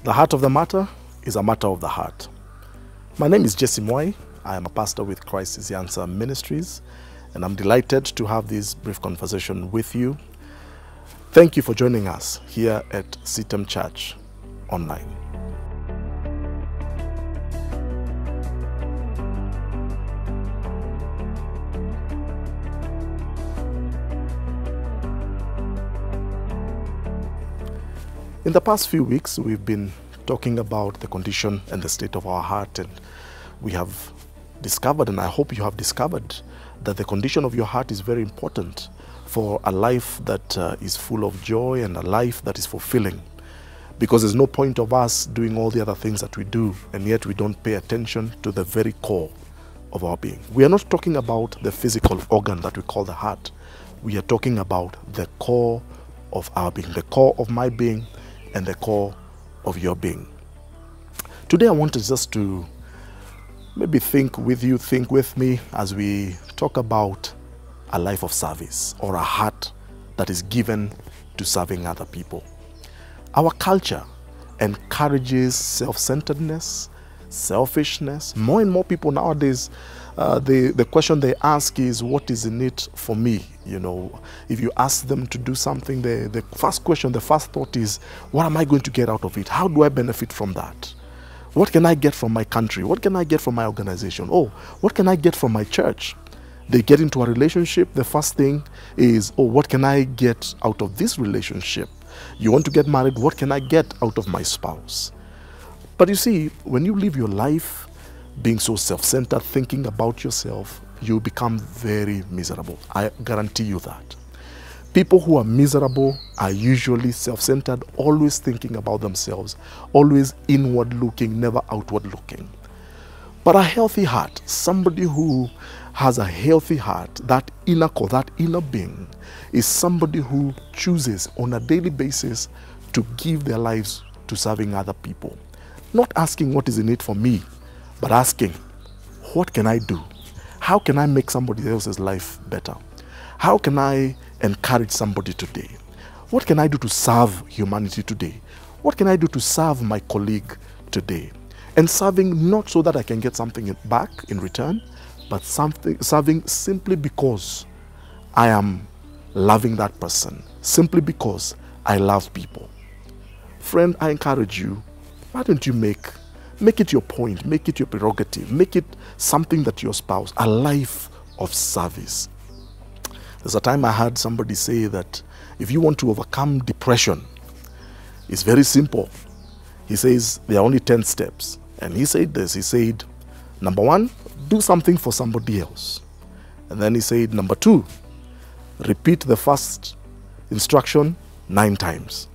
The heart of the matter is a matter of the heart. My name is Mwai. I am a pastor with Christ is the Answer Ministries, and I'm delighted to have this brief conversation with you. Thank you for joining us here at CITAM Church Online. In the past few weeks, we've been talking about the condition and the state of our heart, and we have discovered, and I hope you have discovered, that the condition of your heart is very important for a life that is full of joy and a life that is fulfilling. Because there's no point of us doing all the other things that we do, and yet we don't pay attention to the very core of our being. We are not talking about the physical organ that we call the heart. We are talking about the core of our being, the core of my being, and the core of your being. Today I want us just to maybe think with me as we talk about a life of service, or a heart that is given to serving other people. Our culture encourages self-centeredness, selfishness. More and more people nowadays, the question they ask is, what is in it for me? You know, if you ask them to do something, the first question, the first thought is, what am I going to get out of it? How do I benefit from that? What can I get from my country? What can I get from my organization? Oh, what can I get from my church? They get into a relationship, the first thing is, oh, what can I get out of this relationship? You want to get married, what can I get out of my spouse? But you see, when you live your life being so self-centered, thinking about yourself, you become very miserable. I guarantee you that. People who are miserable are usually self-centered, always thinking about themselves, always inward-looking, never outward-looking. But a healthy heart, somebody who has a healthy heart, that inner core, that inner being, is somebody who chooses on a daily basis to give their lives to serving other people. Not asking what is in it for me, but asking, what can I do? How can I make somebody else's life better? How can I encourage somebody today? What can I do to serve humanity today? What can I do to serve my colleague today? And serving not so that I can get something back in return, but serving simply because I am loving that person, simply because I love people. Friend, I encourage you, why don't you make it your point, make it your prerogative, make it something that your spouse, a life of service. There's a time I heard somebody say that if you want to overcome depression, it's very simple. He says there are only 10 steps. And he said this, he said, number 1, do something for somebody else. And then he said, number 2, repeat the first instruction 9 times.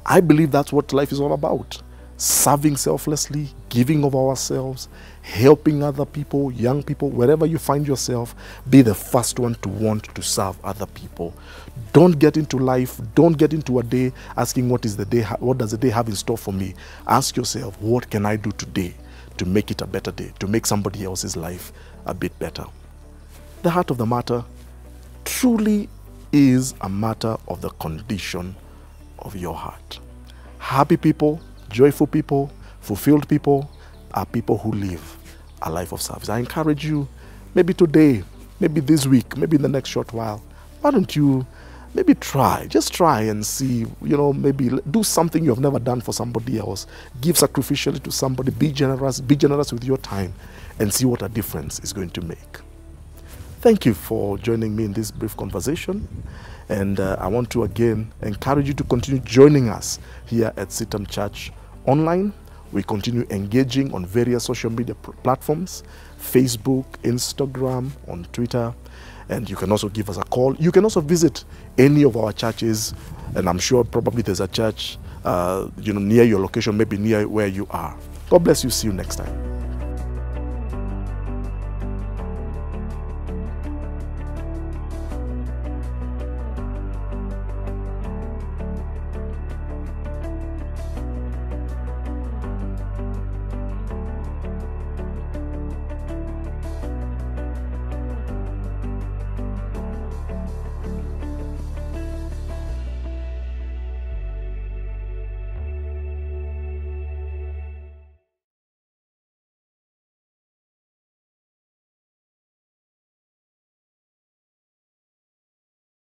I believe that's what life is all about. Serving selflessly, giving of ourselves, helping other people, young people, wherever you find yourself, be the first one to want to serve other people. Don't get into life, don't get into a day asking what does the day have in store for me. Ask yourself, what can I do today to make it a better day, to make somebody else's life a bit better? The heart of the matter truly is a matter of the condition of your heart. Happy people, joyful people, fulfilled people are people who live a life of service. I encourage you, maybe today, maybe this week, maybe in the next short while, why don't you maybe just try and see, you know, maybe do something you have never done for somebody else. Give sacrificially to somebody, be generous with your time, and see what a difference it's going to make. Thank you for joining me in this brief conversation. And I want to again encourage you to continue joining us here at CITAM Church Online. We continue engaging on various social media platforms, Facebook, Instagram, on Twitter, and you can also give us a call. You can also visit any of our churches, and I'm sure probably there's a church near your location, maybe near where you are. God bless you. See you next time.